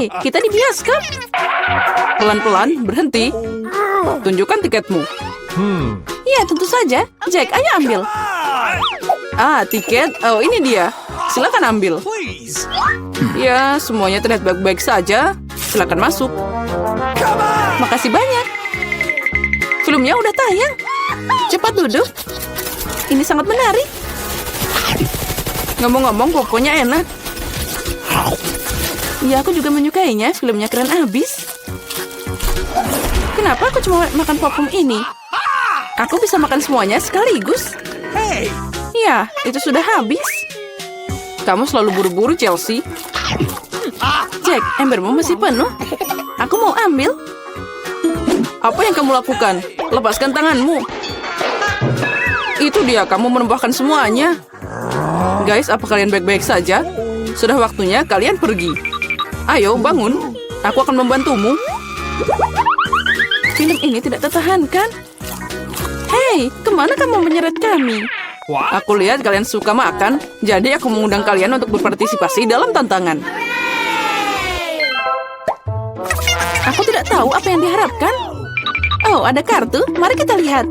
Hei, kita di bioskop. Pelan-pelan, berhenti. Tunjukkan tiketmu. Ya, tentu saja. Jack, ayo ambil. Ah, tiket. Oh, ini dia. Silakan ambil. Ya, semuanya terlihat baik-baik saja. Silakan masuk. Makasih banyak. Filmnya udah tayang. Cepat duduk. Ini sangat menarik. Ngomong-ngomong, pokoknya enak. Ya, aku juga menyukainya. Filmnya keren abis. Kenapa aku cuma makan popcorn ini? Aku bisa makan semuanya sekaligus. Ya, itu sudah habis. Kamu selalu buru-buru, Chelsea. Jack, embermu masih penuh. Aku mau ambil. Apa yang kamu lakukan? Lepaskan tanganmu. Itu dia, kamu menumpahkan semuanya. Guys, apa kalian baik-baik saja? Sudah waktunya kalian pergi. Ayo, bangun. Aku akan membantumu. Film ini tidak tertahankan. Hei, kemana kamu menyeret kami? Aku lihat kalian suka makan, jadi aku mengundang kalian untuk berpartisipasi dalam tantangan. Aku tidak tahu apa yang diharapkan. Oh, ada kartu. Mari kita lihat.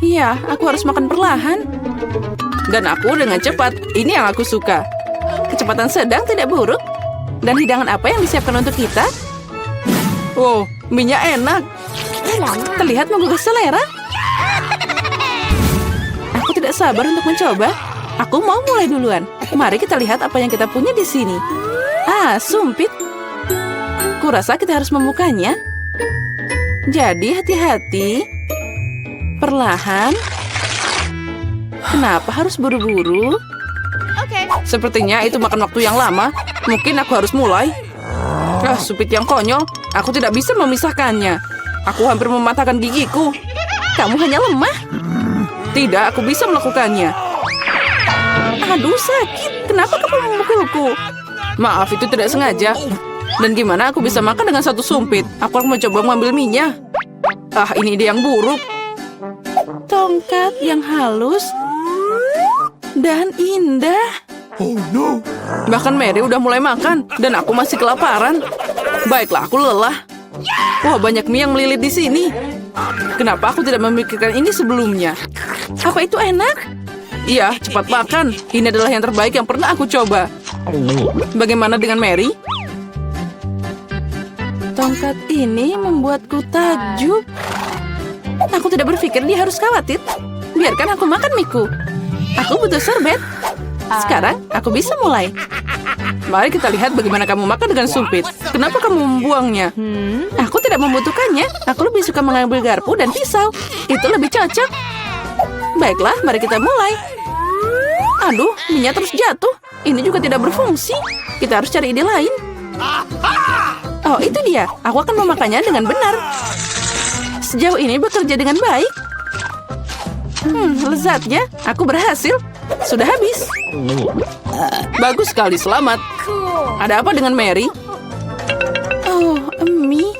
Iya, aku harus makan perlahan. Dan aku dengan cepat. Ini yang aku suka. Kecepatan sedang tidak buruk. Dan hidangan apa yang disiapkan untuk kita? Wow, minyak enak. Terlihat menggugah selera. Aku tidak sabar untuk mencoba. Aku mau mulai duluan. Mari kita lihat apa yang kita punya di sini. Ah, sumpit. Kurasa kita harus membukanya. Jadi hati-hati. Perlahan. Kenapa harus buru-buru? Sepertinya itu makan waktu yang lama. Mungkin aku harus mulai. Ah, sumpit yang konyol. Aku tidak bisa memisahkannya. Aku hampir mematahkan gigiku. Kamu hanya lemah. Tidak, aku bisa melakukannya. Aduh, sakit. Kenapa kamu memukulku? Maaf, itu tidak sengaja. Dan gimana aku bisa makan dengan satu sumpit? Aku akan mencoba mengambil minyak. Ah, ini ide yang buruk. Tongkat yang halus dan indah. Oh no. Bahkan Mary udah mulai makan dan aku masih kelaparan. Baiklah, aku lelah. Wah, banyak mie yang melilit di sini. Kenapa aku tidak memikirkan ini sebelumnya? Apa itu enak? Iya, cepat makan. Ini adalah yang terbaik yang pernah aku coba. Bagaimana dengan Mary? Tongkat ini membuatku takjub. Aku tidak berpikir dia harus khawatir. Biarkan aku makan miku. Aku butuh sorbet. Sekarang aku bisa mulai. Mari kita lihat bagaimana kamu makan dengan sumpit. Kenapa kamu membuangnya? Aku tidak membutuhkannya. Aku lebih suka mengambil garpu dan pisau. Itu lebih cocok. Baiklah, mari kita mulai. Aduh, minyak terus jatuh. Ini juga tidak berfungsi. Kita harus cari ide lain. Oh, itu dia. Aku akan memakannya dengan benar. Sejauh ini bekerja dengan baik. Lezatnya. Aku berhasil. Sudah habis. Bagus sekali, selamat. Ada apa dengan Mary? Oh, mie.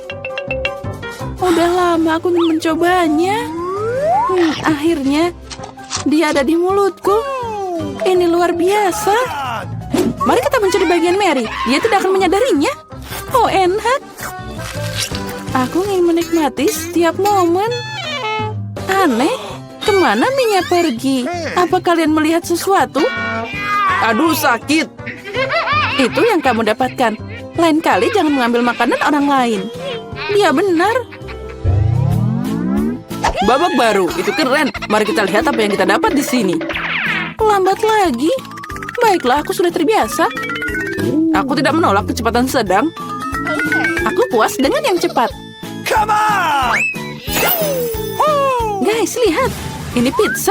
Udah lama aku ingin mencobanya. Akhirnya, dia ada di mulutku. Ini luar biasa. Mari kita mencuri bagian Mary. Dia tidak akan menyadarinya. Oh, enak. Aku ingin menikmati setiap momen. Aneh. Kemana minyak pergi? Apa kalian melihat sesuatu? Aduh, sakit. Itu yang kamu dapatkan. Lain kali jangan mengambil makanan orang lain. Dia benar. Babak baru, itu keren. Mari kita lihat apa yang kita dapat di sini. Lambat lagi. Baiklah, aku sudah terbiasa. Aku tidak menolak kecepatan sedang. Aku puas dengan yang cepat. Come on! Guys, lihat. Ini pizza.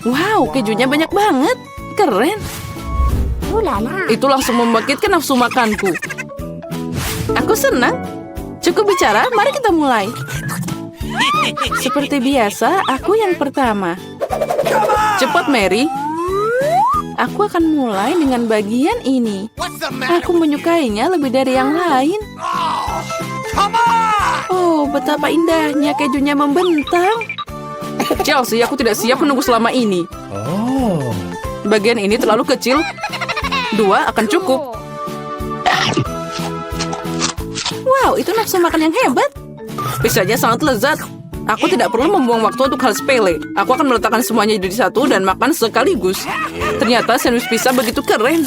Wow, kejunya banyak banget. Keren. Itu langsung membangkitkan nafsu makanku. Aku senang. Cukup bicara, mari kita mulai. Seperti biasa, aku yang pertama. Cepat, Mary. Aku akan mulai dengan bagian ini. Aku menyukainya lebih dari yang lain. Oh, betapa indahnya kejunya membentang. Chelsea, aku tidak siap menunggu selama ini. Bagian ini terlalu kecil. 2 akan cukup. Wow, itu nafsu makan yang hebat. Pizzanya sangat lezat. Aku tidak perlu membuang waktu untuk hal sepele. Aku akan meletakkan semuanya jadi satu dan makan sekaligus. Ternyata sandwich pizza begitu keren.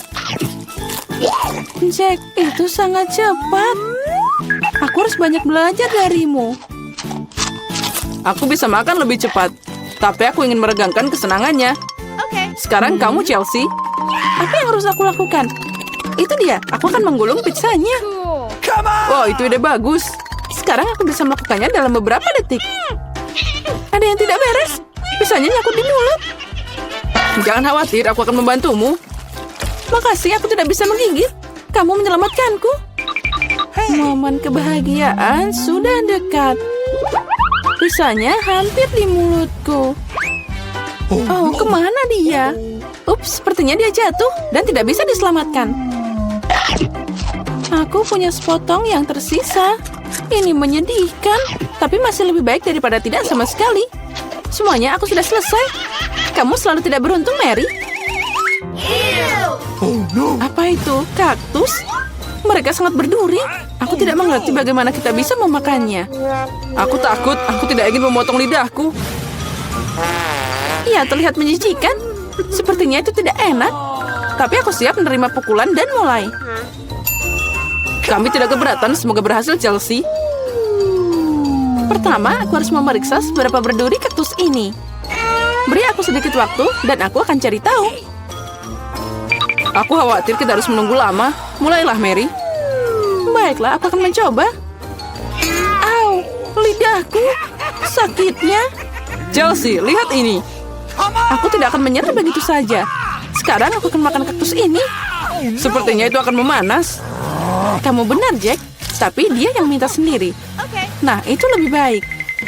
Jack, itu sangat cepat. Aku harus banyak belajar darimu. Aku bisa makan lebih cepat, tapi aku ingin meregangkan kesenangannya. Sekarang kamu, Chelsea. Apa yang harus aku lakukan? Itu dia, aku akan menggulung pizzanya. Come on! Wow, itu ide bagus. Sekarang aku bisa melakukannya dalam beberapa detik. Ada yang tidak beres. Pizzanya nyangkut di mulut. Jangan khawatir, aku akan membantumu. Makasih, aku tidak bisa menggigit. Kamu menyelamatkanku. Momen kebahagiaan sudah dekat. Pizzanya hampir di mulutku. Oh, kemana dia? Ups, sepertinya dia jatuh dan tidak bisa diselamatkan. Aku punya sepotong yang tersisa. Ini menyedihkan, tapi masih lebih baik daripada tidak sama sekali. Semuanya aku sudah selesai. Kamu selalu tidak beruntung, Mary. Oh no! Apa itu? Kaktus? Mereka sangat berduri. Aku tidak mengerti bagaimana kita bisa memakannya. Aku takut, aku tidak ingin memotong lidahku. Iya, terlihat menjijikan. Sepertinya itu tidak enak. Tapi aku siap menerima pukulan dan mulai. Kami tidak keberatan, semoga berhasil, Chelsea. Pertama, aku harus memeriksa seberapa berduri kaktus ini. Beri aku sedikit waktu, dan aku akan cari tahu. Aku khawatir kita harus menunggu lama. Mulailah, Mary. Baiklah, aku akan mencoba. Au, lidahku. Sakitnya. Chelsea, lihat ini. Aku tidak akan menyerah begitu saja. Sekarang aku akan makan kaktus ini. Sepertinya itu akan memanas. Kamu benar, Jack. Tapi dia yang minta sendiri. Nah, itu lebih baik.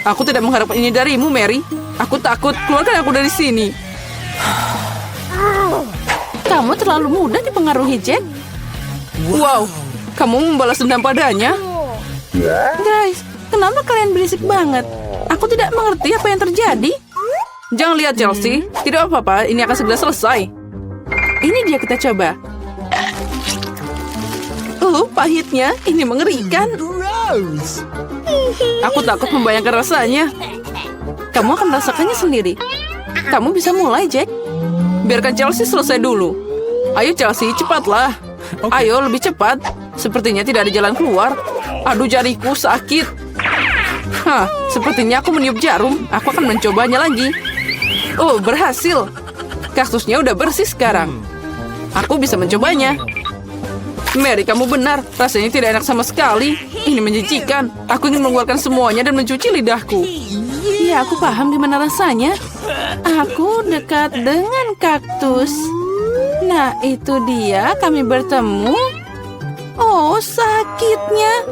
Aku tidak mengharapkan ini darimu, Mary. Aku takut. Keluarkan aku dari sini. Kamu terlalu mudah dipengaruhi, Jack. Wow, kamu membalas dendam padanya. Guys, kenapa kalian berisik banget? Aku tidak mengerti apa yang terjadi. Jangan lihat, Chelsea. Tidak apa-apa, ini akan segera selesai. Ini dia, kita coba. Pahitnya. Ini mengerikan. Gross! Aku takut membayangkan rasanya. Kamu akan merasakannya sendiri. Kamu bisa mulai, Jack. Biarkan Chelsea selesai dulu. Ayo, Chelsea, cepatlah. Ayo, lebih cepat. Sepertinya tidak ada jalan keluar. Aduh, jariku sakit. Hah, sepertinya aku meniup jarum. Aku akan mencobanya lagi. Oh, berhasil. Kaktusnya udah bersih sekarang. Aku bisa mencobanya. Mary, kamu benar. Rasanya tidak enak sama sekali. Ini menjijikan. Aku ingin mengeluarkan semuanya dan mencuci lidahku. Ya, aku paham gimana rasanya. Aku dekat dengan kaktus. Nah, itu dia. Kami bertemu. Oh, sakitnya.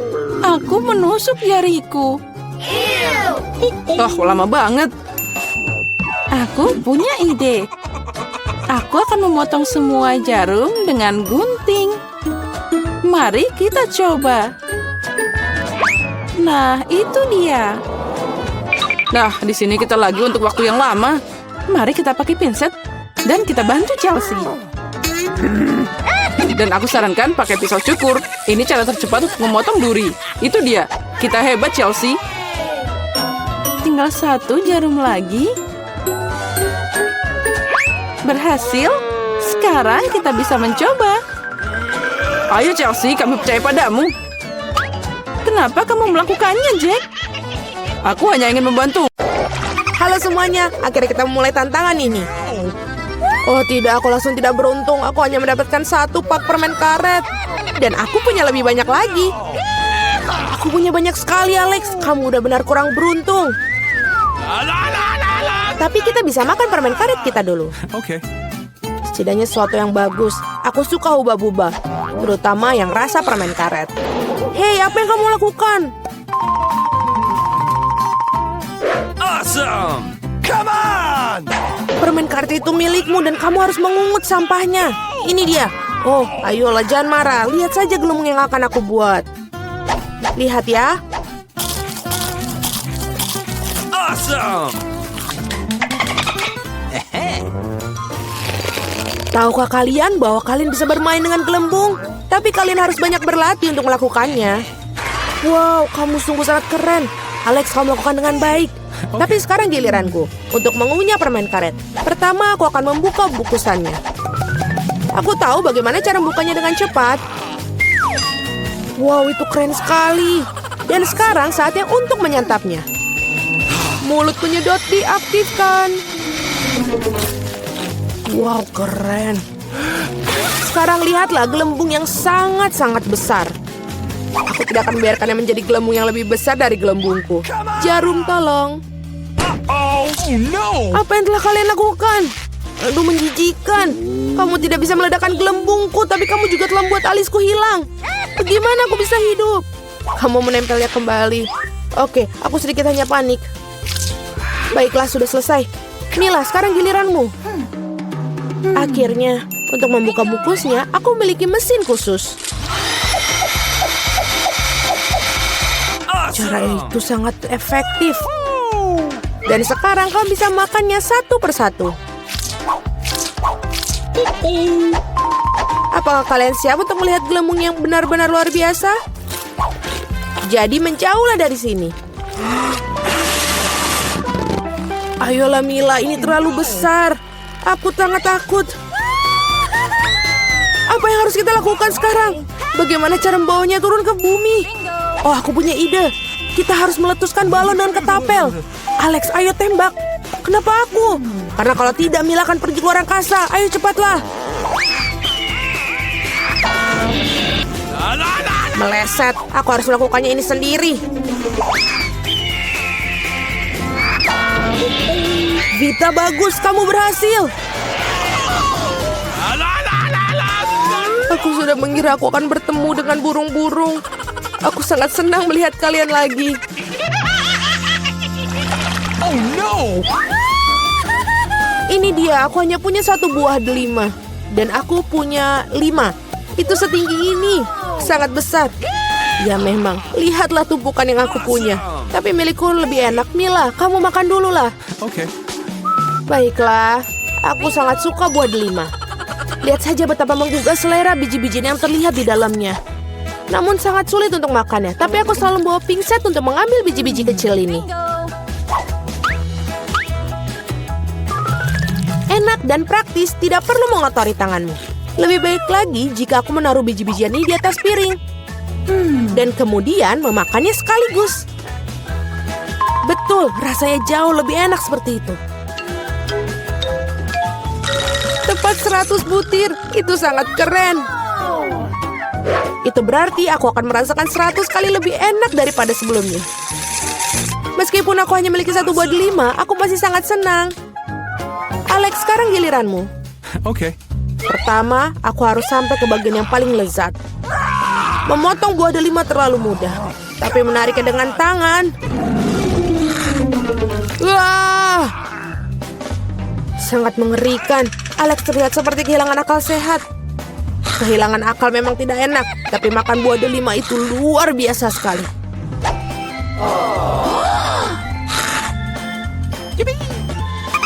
Aku menusuk jariku. Oh, lama banget. Aku punya ide. Aku akan memotong semua jarum dengan gunting. Mari kita coba. Nah, itu dia. Nah, di sini kita lagi untuk waktu yang lama. Mari kita pakai pinset dan kita bantu Chelsea. Dan aku sarankan pakai pisau cukur. Ini cara tercepat untuk memotong duri. Itu dia. Kita hebat, Chelsea. Tinggal satu jarum lagi. Berhasil. Sekarang kita bisa mencoba. Ayo, Chelsea, kami percaya padamu. Kenapa kamu melakukannya, Jack? Aku hanya ingin membantu. Halo semuanya, akhirnya kita memulai tantangan ini. Oh tidak, aku langsung tidak beruntung. Aku hanya mendapatkan 1 pak permen karet. Dan aku punya lebih banyak lagi. Aku punya banyak sekali, Alex. Kamu udah benar kurang beruntung. Tapi kita bisa makan permen karet kita dulu. Okay. Setidaknya sesuatu yang bagus. Aku suka hubah-bubah, terutama yang rasa permen karet. Hei, apa yang kamu lakukan? Awesome! Come on! Permen karet itu milikmu dan kamu harus mengungut sampahnya. Ini dia. Oh, ayolah jangan marah. Lihat saja gelembung yang akan aku buat. Lihat ya. Awesome! Tahukah kalian bahwa kalian bisa bermain dengan gelembung? Tapi kalian harus banyak berlatih untuk melakukannya. Wow, kamu sungguh sangat keren. Alex, kamu melakukan dengan baik. Tapi sekarang giliranku untuk mengunyah permen karet. Pertama, aku akan membuka bungkusannya. Aku tahu bagaimana cara membukanya dengan cepat. Wow, itu keren sekali. Dan sekarang saatnya untuk menyantapnya. Mulut penyedot diaktifkan. Wow, keren. Sekarang lihatlah gelembung yang sangat-sangat besar. Aku tidak akan membiarkannya menjadi gelembung yang lebih besar dari gelembungku. Jarum, tolong. Oh no! Apa yang telah kalian lakukan? Aduh, menjijikan. Kamu tidak bisa meledakkan gelembungku, tapi kamu juga telah membuat alisku hilang. Bagaimana aku bisa hidup? Kamu menempelnya kembali. Oke, aku sedikit hanya panik. Baiklah, sudah selesai. Mila, sekarang giliranmu. Akhirnya, untuk membuka bungkusnya, aku memiliki mesin khusus. Cara itu sangat efektif. Dan sekarang kamu bisa makannya satu persatu. Apakah kalian siap untuk melihat gelembung yang benar-benar luar biasa? Jadi menjauhlah dari sini. Ayolah Mila, ini terlalu besar. Aku sangat takut. Apa yang harus kita lakukan sekarang? Bagaimana cara membawanya turun ke bumi? Oh, aku punya ide. Kita harus meletuskan balon dengan ketapel. Alex, ayo tembak. Kenapa aku? Karena kalau tidak, Mila akan pergi ke luar angkasa. Ayo cepatlah. Meleset. Aku harus melakukannya ini sendiri. Vita, bagus. Kamu berhasil. Aku sudah mengira aku akan bertemu dengan burung-burung. Aku sangat senang melihat kalian lagi. Oh no! Ini dia, aku hanya punya satu buah delima. Dan aku punya 5. Itu setinggi ini. Sangat besar. Ya memang, lihatlah tumpukan yang aku punya. Tapi milikku lebih enak. Mila, kamu makan dulu lah. Okay. Baiklah, aku sangat suka buah delima. Lihat saja betapa menggugah selera biji-bijian yang terlihat di dalamnya. Namun sangat sulit untuk makannya. Tapi aku selalu membawa pingset untuk mengambil biji-biji kecil ini. Enak dan praktis, tidak perlu mengotori tanganmu. Lebih baik lagi jika aku menaruh biji-bijian ini di atas piring. Dan kemudian memakannya sekaligus. Betul, rasanya jauh lebih enak seperti itu. Tepat 100 butir, itu sangat keren. Itu berarti aku akan merasakan 100 kali lebih enak daripada sebelumnya. Meskipun aku hanya memiliki satu buah delima, aku masih sangat senang. Alex, sekarang giliranmu. Okay. Pertama, aku harus sampai ke bagian yang paling lezat. Memotong buah delima terlalu mudah, tapi menariknya dengan tangan. Wah! Sangat mengerikan. Alex terlihat seperti kehilangan akal sehat. Kehilangan akal memang tidak enak, tapi makan buah delima itu luar biasa sekali.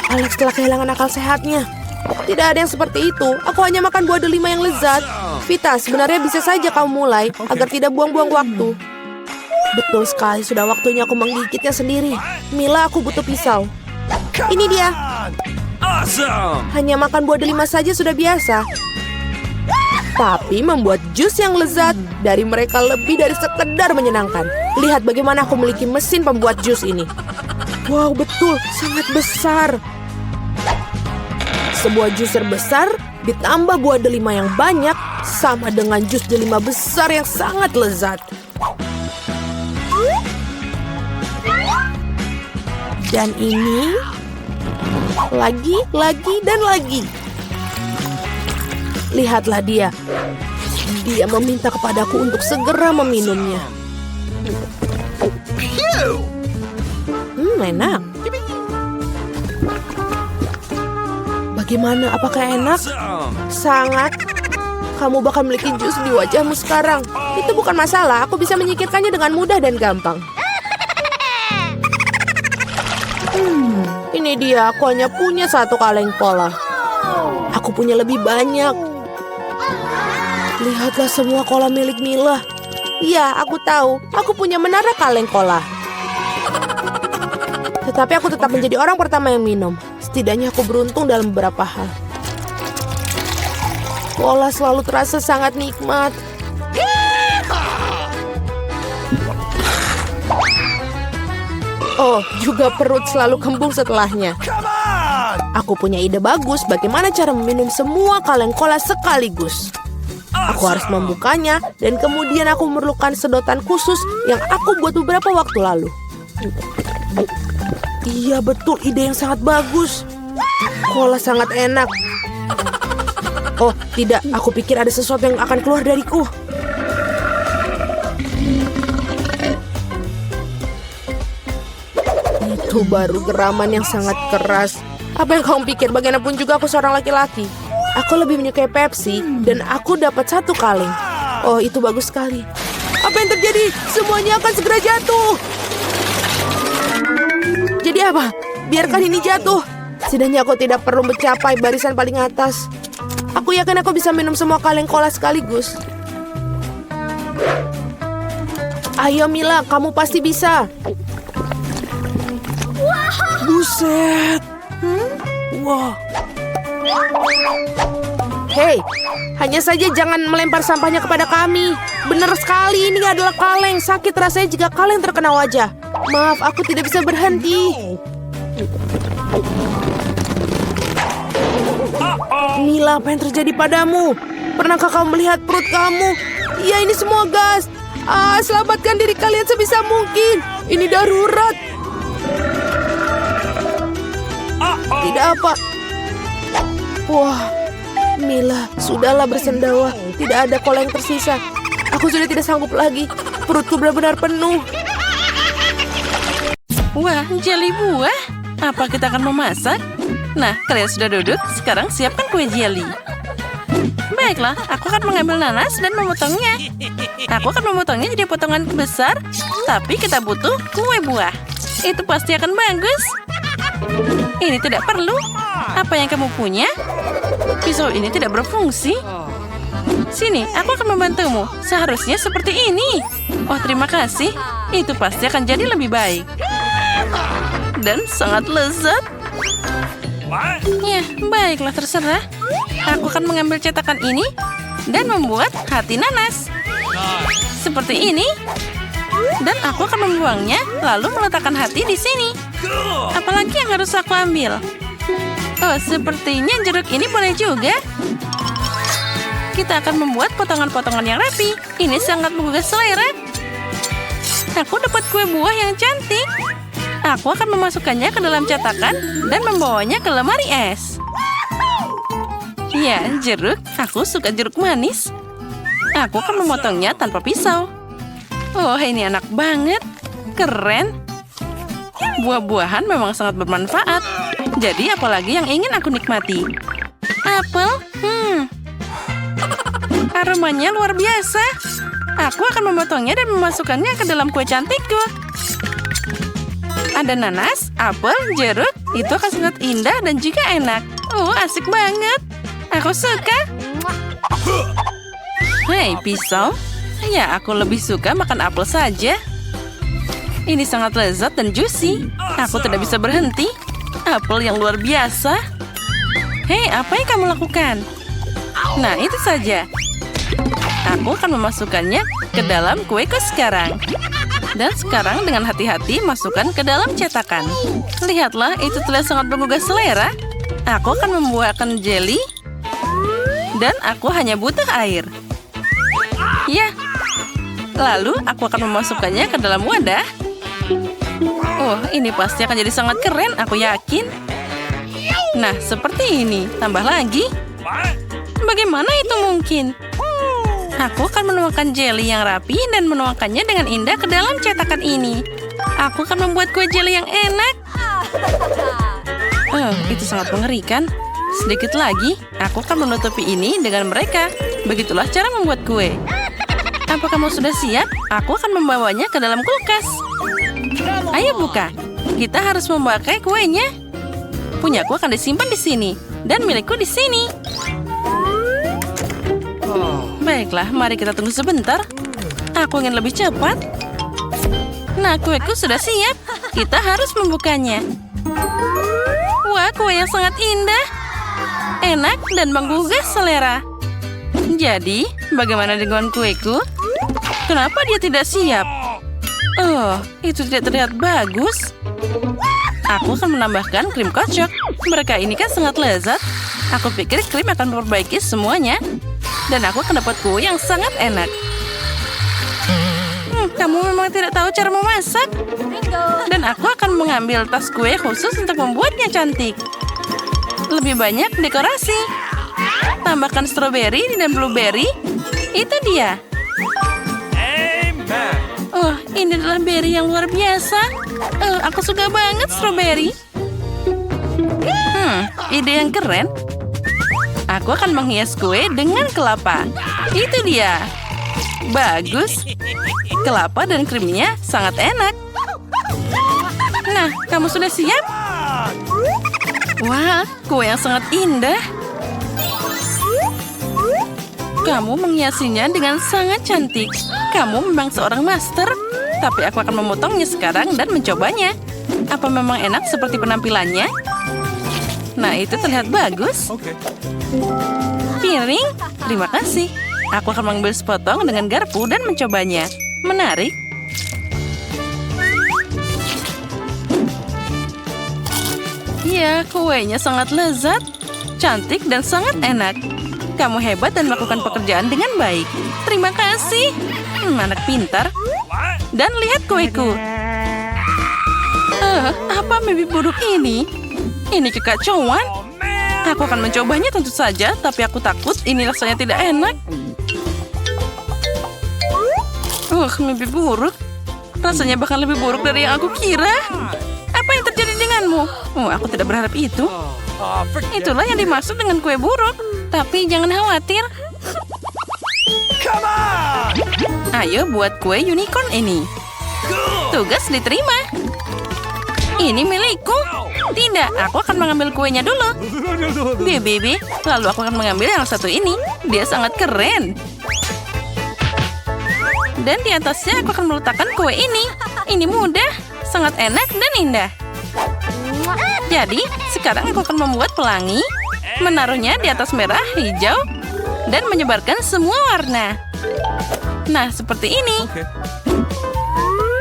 Alex telah kehilangan akal sehatnya. Tidak ada yang seperti itu. Aku hanya makan buah delima yang lezat. Vita, sebenarnya bisa saja kamu mulai agar tidak buang-buang waktu. Betul sekali, sudah waktunya aku menggigitnya sendiri. Mila, aku butuh pisau. Ini dia. Awesome! Hanya makan buah delima saja sudah biasa. Tapi membuat jus yang lezat dari mereka lebih dari sekedar menyenangkan. Lihat bagaimana aku memiliki mesin pembuat jus ini. Wow, betul, sangat besar. Sebuah juicer besar ditambah buah delima yang banyak sama dengan jus delima besar yang sangat lezat. Dan ini lagi, dan lagi. Lihatlah dia. Dia meminta kepadaku untuk segera meminumnya. Enak. Bagaimana? Apakah enak? Sangat. Kamu bakal memiliki jus di wajahmu sekarang. Itu bukan masalah. Aku bisa menyingkirkannya dengan mudah dan gampang. Ini dia. Aku hanya punya satu kaleng pola. Aku punya lebih banyak. Lihatlah semua kola milik Mila. Iya, aku tahu. Aku punya menara kaleng kola. Tetapi aku tetap menjadi orang pertama yang minum. Setidaknya aku beruntung dalam beberapa hal. Kola selalu terasa sangat nikmat. Oh, juga perut selalu kembung setelahnya. Come on! Aku punya ide bagus bagaimana cara meminum semua kaleng kola sekaligus. Aku harus membukanya dan kemudian aku memerlukan sedotan khusus yang aku buat beberapa waktu lalu. Iya betul, ide yang sangat bagus. Kola sangat enak. Oh tidak, aku pikir ada sesuatu yang akan keluar dariku. Itu baru geraman yang sangat keras. Apa yang kamu pikir? Bagaimanapun juga aku seorang laki-laki. Aku lebih menyukai Pepsi dan aku dapat 1 kaleng. Oh, itu bagus sekali. Apa yang terjadi? Semuanya akan segera jatuh. Jadi apa? Biarkan ini jatuh. Setidaknya aku tidak perlu mencapai barisan paling atas. Aku yakin aku bisa minum semua kaleng kola sekaligus. Ayo Mila, kamu pasti bisa. Buset. Wah. Hei, hanya saja jangan melempar sampahnya kepada kami. Benar sekali, ini adalah kaleng. Sakit rasanya jika kaleng terkena wajah. Maaf, aku tidak bisa berhenti. Mila, apa yang terjadi padamu? Pernahkah kamu melihat perut kamu? Ya, ini semua gas. Selamatkan diri kalian sebisa mungkin. Ini darurat. Tidak apa. Wah, Mila, sudahlah bersendawa. Tidak ada kola yang tersisa. Aku sudah tidak sanggup lagi. Perutku benar-benar penuh. Wah, jelly buah. Apa kita akan memasak? Nah, kalian sudah duduk. Sekarang siapkan kue jelly. Baiklah, aku akan mengambil nanas dan memotongnya. Aku akan memotongnya jadi potongan besar. Tapi kita butuh kue buah. Itu pasti akan bagus. Ini tidak perlu. Apa yang kamu punya? Pisau ini tidak berfungsi. Sini, aku akan membantumu. Seharusnya seperti ini. Oh, terima kasih. Itu pasti akan jadi lebih baik. Dan sangat lezat. What? Ya, baiklah terserah. Aku akan mengambil cetakan ini dan membuat hati nanas. Seperti ini. Dan aku akan membuangnya, lalu meletakkan hati di sini. Apalagi yang harus aku ambil? Oh, sepertinya jeruk ini boleh juga. Kita akan membuat potongan-potongan yang rapi. Ini sangat menggugah selera. Aku dapat kue buah yang cantik. Aku akan memasukkannya ke dalam cetakan dan membawanya ke lemari es. Ya, jeruk. Aku suka jeruk manis. Aku akan memotongnya tanpa pisau. Oh, ini enak banget. Keren. Buah-buahan memang sangat bermanfaat. Jadi, apalagi yang ingin aku nikmati? Apel? Aromanya luar biasa. Aku akan memotongnya dan memasukkannya ke dalam kue cantikku. Ada nanas, apel, jeruk. Itu akan sangat indah dan juga enak. Oh, asik banget. Aku suka. Hei, pisau. Ya, aku lebih suka makan apel saja. Ini sangat lezat dan juicy. Aku tidak bisa berhenti. Apel yang luar biasa. Hei, apa yang kamu lakukan? Nah, itu saja. Aku akan memasukkannya ke dalam kueku sekarang. Dan sekarang dengan hati-hati masukkan ke dalam cetakan. Lihatlah, itu terlihat sangat menggugah selera. Aku akan membuahkan jelly. Dan aku hanya butuh air. Ya. Lalu aku akan memasukkannya ke dalam wadah. Oh, ini pasti akan jadi sangat keren, aku yakin. Nah, seperti ini. Tambah lagi. Bagaimana itu mungkin? Aku akan menuangkan jelly yang rapi dan menuangkannya dengan indah ke dalam cetakan ini. Aku akan membuat kue jelly yang enak. Oh, itu sangat mengerikan. Sedikit lagi, aku akan menutupi ini dengan mereka. Begitulah cara membuat kue. Apa kamu sudah siap? Aku akan membawanya ke dalam kulkas. Ayo buka. Kita harus memakai kuenya. Punyaku akan disimpan di sini. Dan milikku di sini. Baiklah, mari kita tunggu sebentar. Aku ingin lebih cepat. Nah, kueku sudah siap. Kita harus membukanya. Wah, kue yang sangat indah. Enak dan menggugah selera. Jadi, bagaimana dengan kueku? Kenapa dia tidak siap? Oh, itu tidak terlihat bagus. Aku akan menambahkan krim kocok. Mereka ini kan sangat lezat. Aku pikir krim akan memperbaiki semuanya. Dan aku akan dapat kue yang sangat enak. Kamu memang tidak tahu cara memasak. Dan aku akan mengambil tas kue khusus untuk membuatnya cantik. Lebih banyak dekorasi. Tambahkan stroberi dan blueberry. Itu dia. Amen. Oh, ini adalah berry yang luar biasa. Aku suka banget stroberi. Ide yang keren. Aku akan menghias kue dengan kelapa. Itu dia. Bagus. Kelapa dan krimnya sangat enak. Nah, kamu sudah siap? Wah, kue yang sangat indah. Kamu menghiasinya dengan sangat cantik. Kamu memang seorang master. Tapi aku akan memotongnya sekarang dan mencobanya. Apa memang enak seperti penampilannya? Nah, itu terlihat bagus. Piring, terima kasih. Aku akan mengambil sepotong dengan garpu dan mencobanya. Menarik. Ya, kuenya sangat lezat, cantik dan sangat enak. Kamu hebat dan melakukan pekerjaan dengan baik. Terima kasih. Anak pintar. Dan lihat kueku. Apa mimpi buruk ini? Ini kekacauan. Aku akan mencobanya tentu saja, tapi aku takut ini rasanya tidak enak. Mimpi buruk. Rasanya bahkan lebih buruk dari yang aku kira. Apa yang terjadi denganmu? Aku tidak berharap itu. Itulah yang dimaksud dengan kue buruk. Tapi jangan khawatir. Come on. Ayo buat kue unicorn ini. Tugas diterima. Ini milikku. Tidak, aku akan mengambil kuenya dulu. Bibi, lalu aku akan mengambil yang satu ini. Dia sangat keren. Dan di atasnya aku akan meletakkan kue ini. Ini mudah, sangat enak dan indah. Jadi, sekarang aku akan membuat pelangi, menaruhnya di atas merah, hijau, dan menyebarkan semua warna. Nah, seperti ini.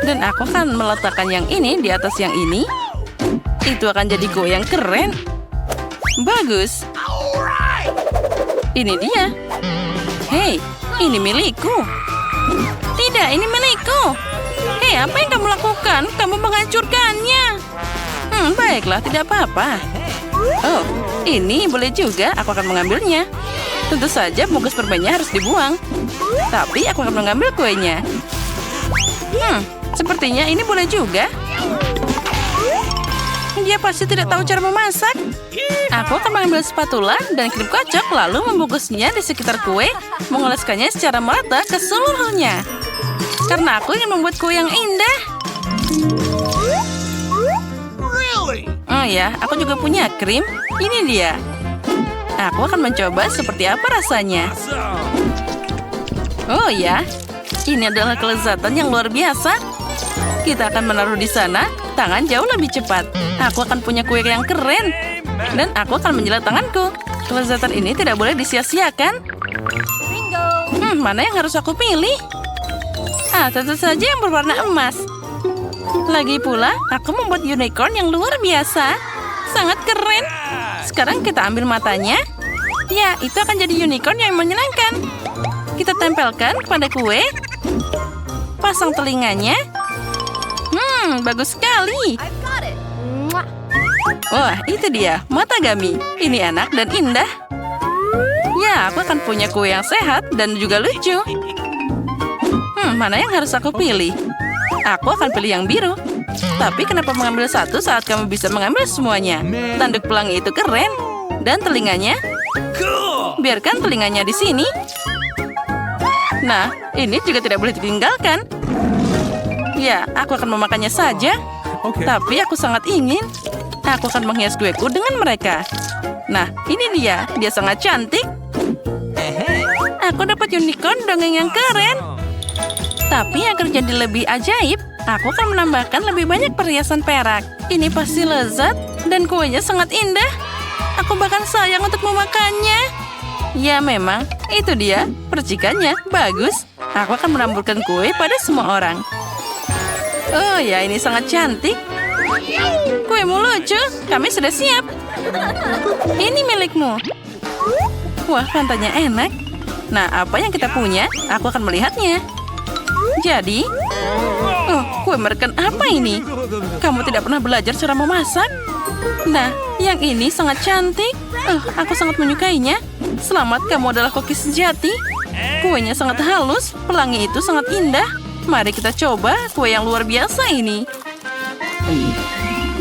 Dan aku akan meletakkan yang ini di atas yang ini. Itu akan jadi kue yang keren. Bagus. Ini dia. Hei, ini milikku. Tidak, ini milikku. Hei, apa yang kamu lakukan? Kamu menghancurkannya. Baiklah, tidak apa-apa. Oh, ini boleh juga. Aku akan mengambilnya. Tentu saja bungkus permennya harus dibuang. Tapi aku akan mengambil kuenya. Sepertinya ini boleh juga. Dia pasti tidak tahu cara memasak. Aku akan mengambil spatula dan krim kocok lalu membungkusnya di sekitar kue, mengoleskannya secara merata ke seluruhnya. Karena aku ingin membuat kue yang indah. Oh ya, aku juga punya krim. Ini dia. Aku akan mencoba seperti apa rasanya. Oh ya, ini adalah kelezatan yang luar biasa. Kita akan menaruh di sana, tangan jauh lebih cepat. Aku akan punya kue yang keren. Dan aku akan menjilat tanganku. Kelezatan ini tidak boleh disia-siakan. Mana yang harus aku pilih? Tentu saja yang berwarna emas. Lagi pula, aku membuat unicorn yang luar biasa. Sangat keren. Sekarang kita ambil matanya. Ya, itu akan jadi unicorn yang menyenangkan. Kita tempelkan pada kue. Pasang telinganya. Bagus sekali. Wah, itu dia, mata Gami. Ini enak dan indah. Ya, aku akan punya kue yang sehat dan juga lucu. Mana yang harus aku pilih? Aku akan pilih yang biru. Tapi kenapa mengambil satu saat kamu bisa mengambil semuanya? Tanduk pelangi itu keren. Dan telinganya? Biarkan telinganya di sini. Nah, ini juga tidak boleh ditinggalkan. Ya, aku akan memakannya saja. Tapi aku sangat ingin. Aku akan menghias kueku dengan mereka. Nah, ini dia. Dia sangat cantik. Aku dapat unicorn dongeng yang keren. Tapi agar jadi lebih ajaib, aku akan menambahkan lebih banyak perhiasan perak. Ini pasti lezat dan kuenya sangat indah. Aku bahkan sayang untuk memakannya. Ya memang, itu dia percikannya. Bagus. Aku akan menaburkan kue pada semua orang. Oh ya, ini sangat cantik. Kuemu lucu. Kami sudah siap. Ini milikmu. Wah, pantainya enak. Nah, apa yang kita punya? Aku akan melihatnya. Jadi, kue merekan apa ini? Kamu tidak pernah belajar cara memasak? Nah, yang ini sangat cantik. Aku sangat menyukainya. Selamat, kamu adalah koki sejati. Kuenya sangat halus, pelangi itu sangat indah. Mari kita coba kue yang luar biasa ini.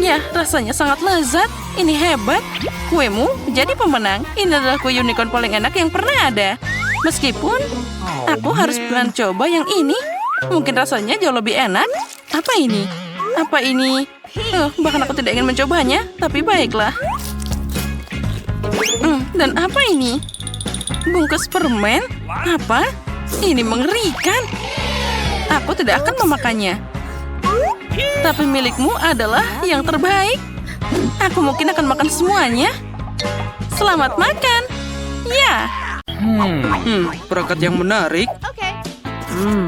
Ya, rasanya sangat lezat. Ini hebat. Kuemu jadi pemenang. Ini adalah kue unicorn paling enak yang pernah ada. Meskipun aku harus mencoba yang ini. Mungkin rasanya jauh lebih enak. Apa ini? Apa ini? Bahkan aku tidak ingin mencobanya. Tapi baiklah. Dan apa ini? Bungkus permen? Apa? Ini mengerikan. Aku tidak akan memakannya. Tapi milikmu adalah yang terbaik. Aku mungkin akan makan semuanya. Selamat makan. Ya. Perangkat yang menarik.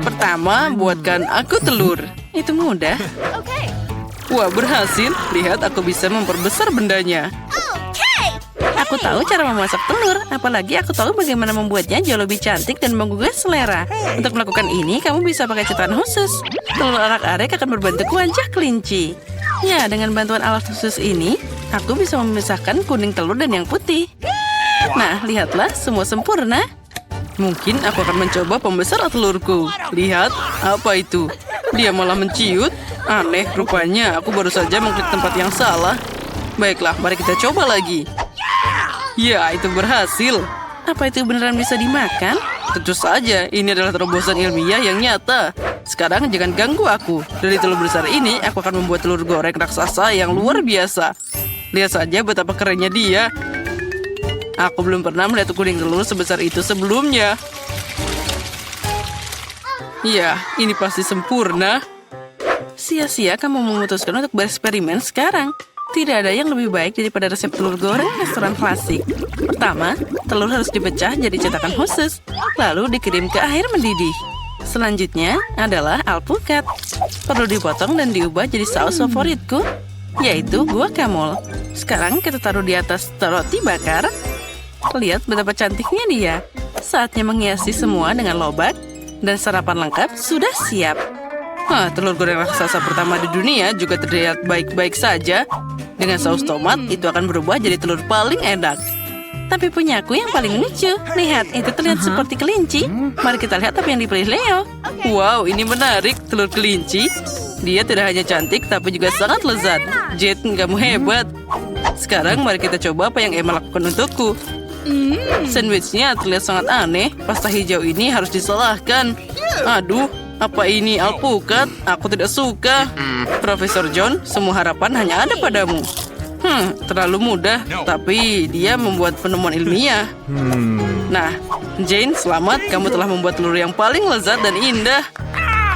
Pertama, buatkan aku telur. Itu mudah. Wah, berhasil. Lihat, aku bisa memperbesar bendanya. Aku tahu cara memasak telur. Apalagi aku tahu bagaimana membuatnya jauh lebih cantik dan menggugah selera. Untuk melakukan ini, kamu bisa pakai cetakan khusus. Telur arak-arik akan berbentuk wajah kelinci. Ya, dengan bantuan alat khusus ini, aku bisa memisahkan kuning telur dan yang putih. Nah, lihatlah, semua sempurna. Mungkin aku akan mencoba pembesar telurku. Lihat, apa itu? Dia malah menciut. Aneh, rupanya aku baru saja mengklik tempat yang salah. Baiklah, mari kita coba lagi. Ya, itu berhasil. Apa itu beneran bisa dimakan? Tentu saja, ini adalah terobosan ilmiah yang nyata. Sekarang jangan ganggu aku. Dari telur besar ini, aku akan membuat telur goreng raksasa yang luar biasa. Lihat saja betapa kerennya dia. Aku belum pernah melihat kuning telur sebesar itu sebelumnya. Ya, ini pasti sempurna. Sia-sia kamu memutuskan untuk bereksperimen sekarang. Tidak ada yang lebih baik daripada resep telur goreng restoran klasik. Pertama, telur harus dipecah jadi cetakan khusus, lalu dikirim ke air mendidih. Selanjutnya adalah alpukat. Perlu dipotong dan diubah jadi saus favoritku, yaitu guacamole. Sekarang kita taruh di atas roti bakar. Lihat betapa cantiknya dia. Saatnya menghiasi semua dengan lobak, dan sarapan lengkap sudah siap. Telur goreng raksasa pertama di dunia juga terlihat baik-baik saja. Dengan saus tomat, itu akan berubah jadi telur paling enak. Tapi punyaku yang paling lucu. Lihat, itu terlihat seperti kelinci. Mari kita lihat apa yang dipilih Leo. Wow, ini menarik, telur kelinci. Dia tidak hanya cantik, tapi juga sangat lezat. Jet, kamu hebat. Sekarang mari kita coba apa yang Emma lakukan untukku. Sandwichnya terlihat sangat aneh. Pasta hijau ini harus disalahkan. Aduh, apa ini alpukat? Aku tidak suka. Profesor John, semua harapan hanya ada padamu. Terlalu mudah, tapi dia membuat penemuan ilmiah. Nah, Jane, selamat. Kamu telah membuat telur yang paling lezat dan indah.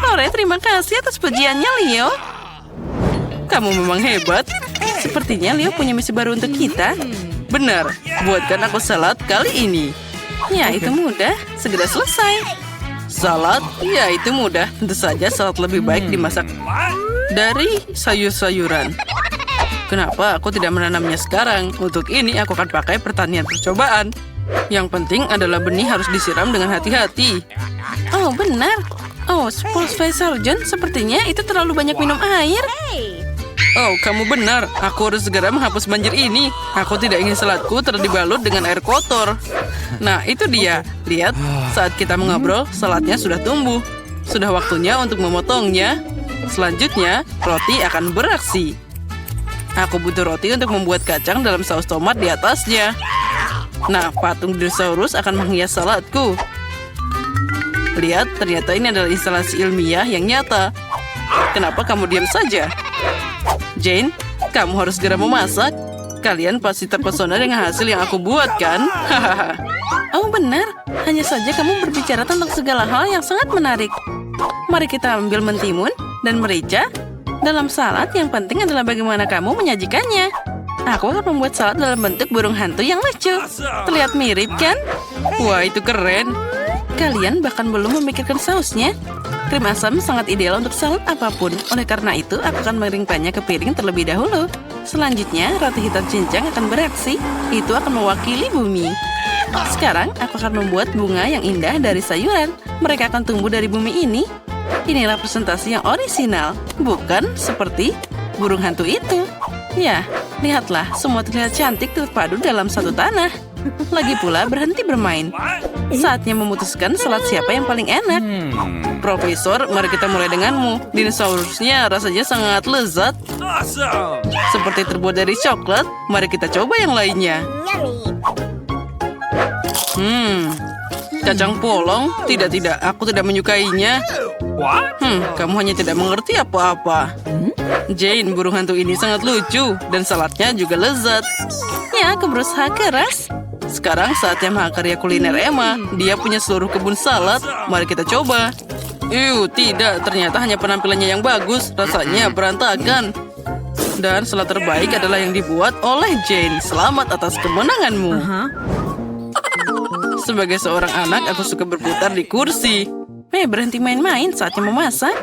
Ore, terima kasih atas pujiannya, Leo. Kamu memang hebat. Sepertinya Leo punya misi baru untuk kita. Benar, buatkan aku salad kali ini. Ya, itu mudah. Segera selesai. Salad? Ya, itu mudah. Tentu saja salad lebih baik dimasak dari sayur-sayuran. Kenapa aku tidak menanamnya sekarang? Untuk ini aku akan pakai pertanian percobaan. Yang penting adalah benih harus disiram dengan hati-hati. Oh, benar. Oh, Profesor John, sepertinya itu terlalu banyak minum air. Oh, kamu benar. Aku harus segera menghapus banjir ini. Aku tidak ingin saladku terdibalut dengan air kotor. Nah, itu dia. Lihat, saat kita mengobrol, saladnya sudah tumbuh. Sudah waktunya untuk memotongnya. Selanjutnya, roti akan beraksi. Aku butuh roti untuk membuat kacang dalam saus tomat di atasnya. Nah, patung dinosaurus akan menghias saladku. Lihat, ternyata ini adalah instalasi ilmiah yang nyata. Kenapa kamu diam saja? Jane, kamu harus segera memasak. Kalian pasti terpesona dengan hasil yang aku buat, kan? Oh, benar. Hanya saja kamu berbicara tentang segala hal yang sangat menarik. Mari kita ambil mentimun dan merica. Dalam salad, yang penting adalah bagaimana kamu menyajikannya. Aku akan membuat salad dalam bentuk burung hantu yang lucu. Terlihat mirip, kan? Wah, itu keren. Kalian bahkan belum memikirkan sausnya. Krim asam sangat ideal untuk salad apapun. Oleh karena itu, aku akan mengeringkannya ke piring terlebih dahulu. Selanjutnya, roti hitam cincang akan bereaksi. Itu akan mewakili bumi. Sekarang, aku akan membuat bunga yang indah dari sayuran. Mereka akan tumbuh dari bumi ini. Inilah presentasi yang orisinal, bukan seperti burung hantu itu. Ya, lihatlah, semua terlihat cantik terpadu dalam satu tanah. Lagi pula, berhenti bermain. Saatnya memutuskan salad siapa yang paling enak. Profesor, mari kita mulai denganmu. Dinosaurusnya rasanya sangat lezat. Awesome! Seperti terbuat dari coklat. Mari kita coba yang lainnya. Kacang polong? Tidak, aku tidak menyukainya. What? Kamu hanya tidak mengerti apa-apa. Jane, burung hantu ini sangat lucu. Dan saladnya juga lezat. Ya, aku berusaha keras. Sekarang saatnya mahakarya kuliner Emma. Dia punya seluruh kebun salad. Mari kita coba. Tidak. Ternyata hanya penampilannya yang bagus. Rasanya berantakan. Dan salad terbaik adalah yang dibuat oleh Jane. Selamat atas kemenanganmu. Sebagai seorang anak, aku suka berputar di kursi. Berhenti main-main, saatnya memasak.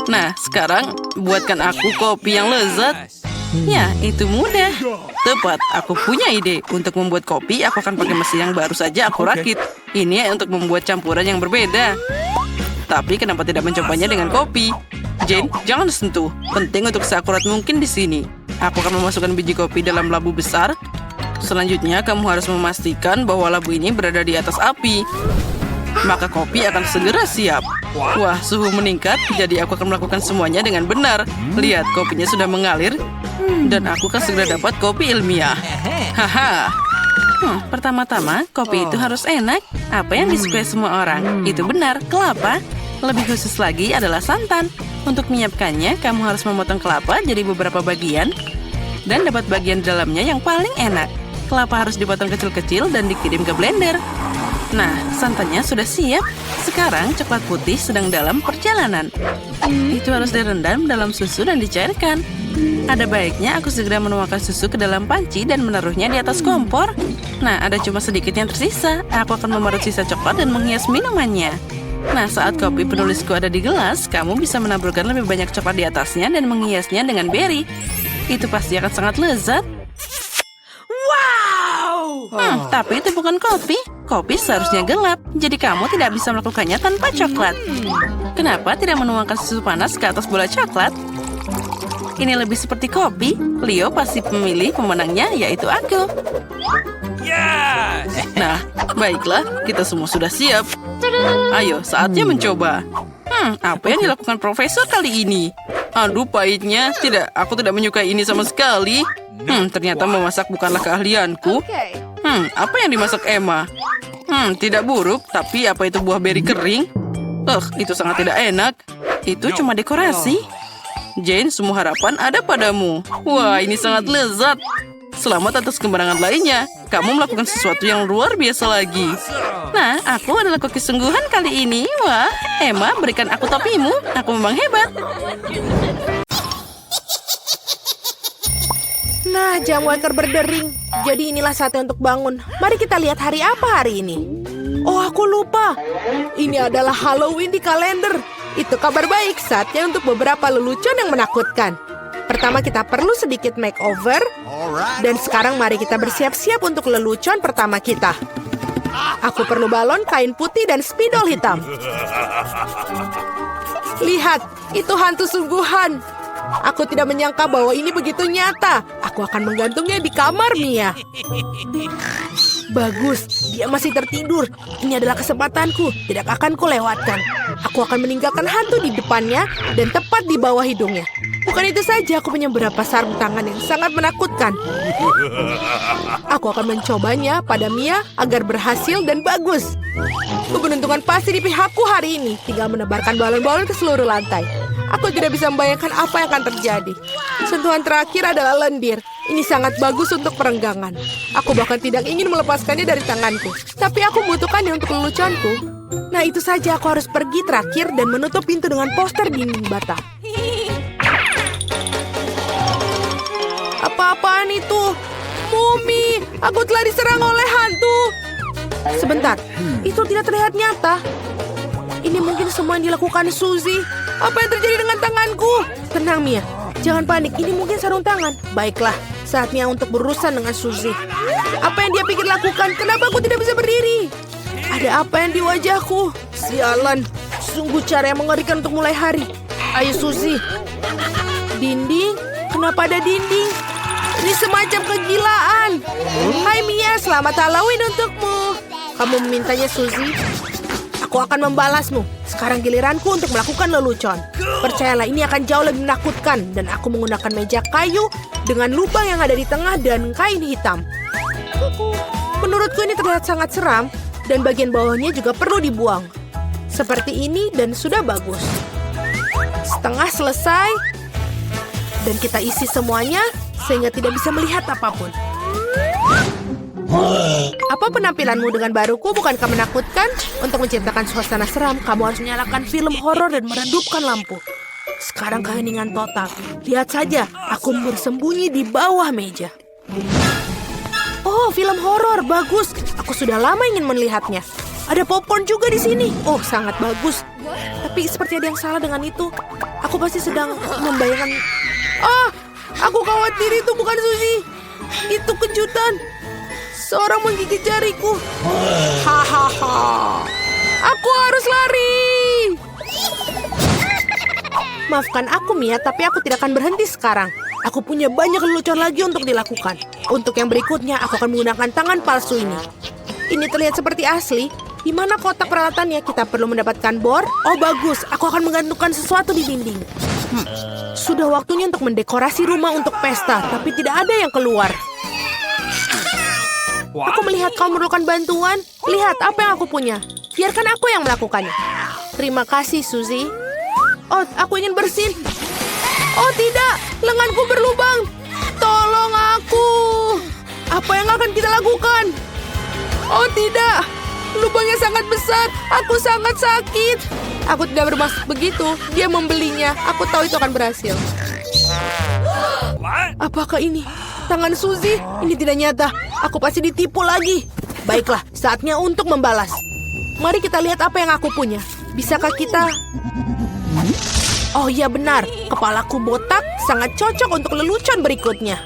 Nah, sekarang buatkan aku kopi yang lezat. Ya, itu mudah. Tepat, aku punya ide. Untuk membuat kopi, aku akan pakai mesin yang baru saja aku rakit. Ini untuk membuat campuran yang berbeda. Tapi kenapa tidak mencobanya dengan kopi? Jane, jangan sentuh. Penting untuk seakurat mungkin di sini. Aku akan memasukkan biji kopi dalam labu besar. Selanjutnya, kamu harus memastikan bahwa labu ini berada di atas api. Maka kopi akan segera siap. Wah, suhu meningkat, jadi aku akan melakukan semuanya dengan benar. Lihat, kopinya sudah mengalir. Dan aku akan segera dapat kopi ilmiah. Haha. Pertama-tama, kopi itu harus enak. Apa yang disukai semua orang? Itu benar, kelapa. Lebih khusus lagi adalah santan. Untuk menyiapkannya, kamu harus memotong kelapa jadi beberapa bagian. Dan dapat bagian dalamnya yang paling enak. Kelapa harus dipotong kecil-kecil dan dikirim ke blender. Nah, santannya sudah siap. Sekarang coklat putih sedang dalam perjalanan. Itu harus direndam dalam susu dan dicairkan. Ada baiknya aku segera menuangkan susu ke dalam panci dan menaruhnya di atas kompor. Nah, ada cuma sedikit yang tersisa. Aku akan memarut sisa coklat dan menghias minumannya. Nah, saat kopi penulisku ada di gelas, kamu bisa menaburkan lebih banyak coklat di atasnya dan menghiasnya dengan beri. Itu pasti akan sangat lezat. Tapi itu bukan kopi. Kopi seharusnya gelap, jadi kamu tidak bisa melakukannya tanpa coklat. Kenapa tidak menuangkan susu panas ke atas bola coklat? Ini lebih seperti kopi. Leo pasti memilih pemenangnya, yaitu aku. Yes! Nah, baiklah, kita semua sudah siap. Ayo, saatnya mencoba. Apa yang dilakukan profesor kali ini? Aduh, pahitnya. Tidak, aku tidak menyukai ini sama sekali. Ternyata memasak bukanlah keahlianku. Apa yang dimasak Emma? Tidak buruk, tapi apa itu buah beri kering? Itu sangat tidak enak. Itu cuma dekorasi. Jane, semua harapan ada padamu. Wah, ini sangat lezat. Selamat atas kemenangan lainnya. Kamu melakukan sesuatu yang luar biasa lagi. Nah, aku adalah koki sungguhan kali ini. Wah, Emma, berikan aku topimu. Aku memang hebat. Nah, jam waker berdering. Jadi inilah saatnya untuk bangun. Mari kita lihat hari apa hari ini. Oh, aku lupa. Ini adalah Halloween di kalender. Itu kabar baik, saatnya untuk beberapa lelucon yang menakutkan. Pertama kita perlu sedikit makeover. Dan sekarang mari kita bersiap-siap untuk lelucon pertama kita. Aku perlu balon, kain putih, dan spidol hitam. Lihat, itu hantu sungguhan. Aku tidak menyangka bahwa ini begitu nyata. Aku akan menggantungnya di kamar Mia. Bagus, dia masih tertidur. Ini adalah kesempatanku, tidak akan kulewatkan. Aku akan meninggalkan hantu di depannya dan tepat di bawah hidungnya. Bukan itu saja, aku punya beberapa sarung tangan yang sangat menakutkan. Aku akan mencobanya pada Mia agar berhasil dan bagus. Keberuntungan pasti di pihakku hari ini. Tinggal menebarkan balon-balon ke seluruh lantai. Aku tidak bisa membayangkan apa yang akan terjadi. Sentuhan terakhir adalah lendir. Ini sangat bagus untuk perenggangan. Aku bahkan tidak ingin melepaskannya dari tanganku. Tapi aku membutuhkannya untuk leluconku. Nah, itu saja aku harus pergi terakhir dan menutup pintu dengan poster dinding bata. Apa-apaan itu? Mumi, aku telah diserang oleh hantu. Sebentar, itu tidak terlihat nyata. Ini mungkin semua yang dilakukan Suzy. Apa yang terjadi dengan tanganku? Tenang, Mia. Jangan panik, ini mungkin sarung tangan. Baiklah, saatnya untuk berurusan dengan Suzy. Apa yang dia pikir lakukan? Kenapa aku tidak bisa berdiri? Ada apa yang di wajahku? Sialan, sungguh cara yang mengerikan untuk mulai hari. Ayo Suzy. Dinding? Kenapa ada dinding? Ini semacam kegilaan. Hai Mia, selamat Halloween untukmu. Kamu memintanya Suzy? Aku akan membalasmu. Sekarang giliranku untuk melakukan lelucon. Percayalah, ini akan jauh lebih menakutkan. Dan aku menggunakan meja kayu dengan lubang yang ada di tengah dan kain hitam. Menurutku ini terlihat sangat seram. Dan bagian bawahnya juga perlu dibuang. Seperti ini dan sudah bagus. Setengah selesai. Dan kita isi semuanya sehingga tidak bisa melihat apapun. Apa penampilanmu dengan baruku? Bukankah menakutkan? Untuk menciptakan suasana seram, kamu harus menyalakan film horor dan meredupkan lampu. Sekarang keheningan total. Lihat saja, aku bersembunyi di bawah meja. Oh, film horor, bagus. Aku sudah lama ingin melihatnya. Ada popcorn juga di sini. Oh, sangat bagus. Tapi seperti ada yang salah dengan itu. Aku pasti sedang membayangkan... Ah, aku khawatir itu bukan Suzy. Itu kejutan. Seorang menggigit jariku. Hahaha. Aku harus lari. Maafkan aku, Mia, tapi aku tidak akan berhenti sekarang. Aku punya banyak lelucon lagi untuk dilakukan. Untuk yang berikutnya, aku akan menggunakan tangan palsu ini. Ini terlihat seperti asli. Di mana kotak peralatannya? Kita perlu mendapatkan bor. Oh, bagus. Aku akan menggantungkan sesuatu di dinding. Sudah waktunya untuk mendekorasi rumah untuk pesta, tapi tidak ada yang keluar. Aku melihat kau memerlukan bantuan. Lihat apa yang aku punya. Biarkan aku yang melakukannya. Terima kasih, Suzy. Oh, aku ingin bersin. Oh, tidak. Lenganku berlubang. Tolong aku. Apa yang akan kita lakukan? Oh, tidak. Lubangnya sangat besar. Aku sangat sakit. Aku tidak bermaksud begitu. Dia membelinya. Aku tahu itu akan berhasil. Apakah ini? Tangan Suzy? Ini tidak nyata. Aku pasti ditipu lagi. Baiklah, saatnya untuk membalas. Mari kita lihat apa yang aku punya. Bisakah kita... Oh iya benar, kepalaku botak sangat cocok untuk lelucon berikutnya.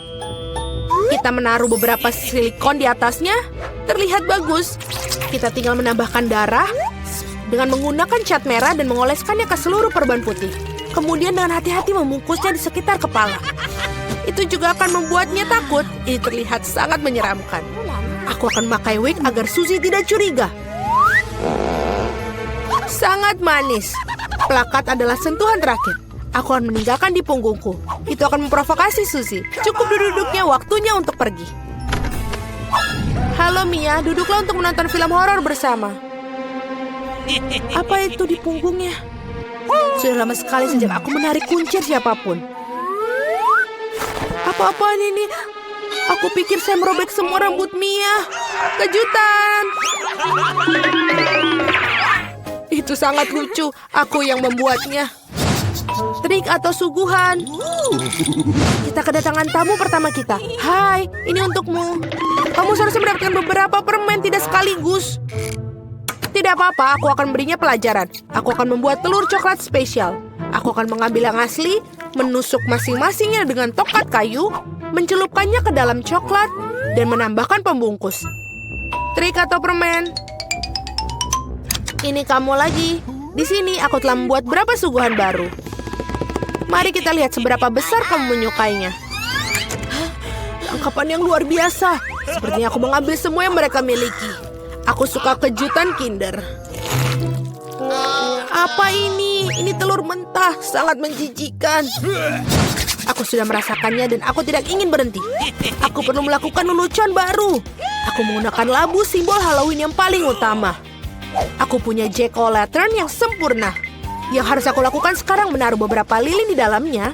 Kita menaruh beberapa silikon di atasnya. Terlihat bagus. Kita tinggal menambahkan darah dengan menggunakan cat merah dan mengoleskannya ke seluruh perban putih. Kemudian dengan hati-hati membungkusnya di sekitar kepala. Itu juga akan membuatnya takut. Ini terlihat sangat menyeramkan. Aku akan memakai wig agar Suzy tidak curiga. Sangat manis. Plakat adalah sentuhan terakhir. Aku akan meninggalkan di punggungku. Itu akan memprovokasi Suzy. Cukup duduknya, waktunya untuk pergi. Halo Mia, duduklah untuk menonton film horor bersama. Apa itu di punggungnya? Sudah lama sekali sejak aku menarik kuncir siapapun. Apa-apaan ini? Aku pikir saya merobek semua rambut Mia. Kejutan! Itu sangat lucu. Aku yang membuatnya. Trik atau suguhan? Kita kedatangan tamu pertama kita. Hai, ini untukmu. Kamu seharusnya mendapatkan beberapa permen, tidak sekaligus. Tidak apa-apa, aku akan berinya pelajaran. Aku akan membuat telur coklat spesial. Aku akan mengambil yang asli, menusuk masing-masingnya dengan tokat kayu, mencelupkannya ke dalam coklat, dan menambahkan pembungkus. Trik atau permen? Ini kamu lagi. Di sini aku telah membuat beberapa suguhan baru. Mari kita lihat seberapa besar kamu menyukainya. Tangkapan yang luar biasa. Sepertinya aku mengambil semua yang mereka miliki. Aku suka kejutan Kinder. Apa ini? Ini telur mentah, sangat menjijikan. Aku sudah merasakannya dan aku tidak ingin berhenti. Aku perlu melakukan lelucon baru. Aku menggunakan labu simbol Halloween yang paling utama. Aku punya jack-o'-lantern yang sempurna. Yang harus aku lakukan sekarang menaruh beberapa lilin di dalamnya.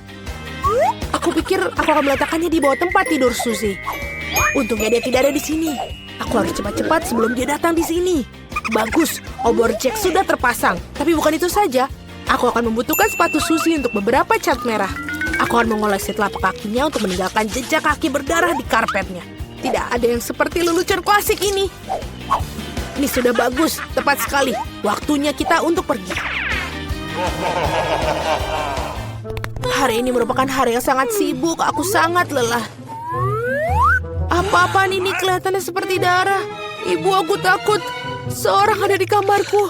Aku pikir aku akan meletakkannya di bawah tempat tidur Suzy. Untungnya dia tidak ada di sini. Aku harus cepat-cepat sebelum dia datang di sini. Bagus, obor Jack sudah terpasang. Tapi bukan itu saja. Aku akan membutuhkan sepatu Suzy untuk beberapa cat merah. Aku akan mengolesi telapak kakinya untuk meninggalkan jejak kaki berdarah di karpetnya. Tidak ada yang seperti lelucon klasik ini. Ini sudah bagus, tepat sekali. Waktunya kita untuk pergi. Hari ini merupakan hari yang sangat sibuk. Aku sangat lelah. Apa-apaan ini kelihatannya seperti darah. Ibu, aku takut. Seorang ada di kamarku.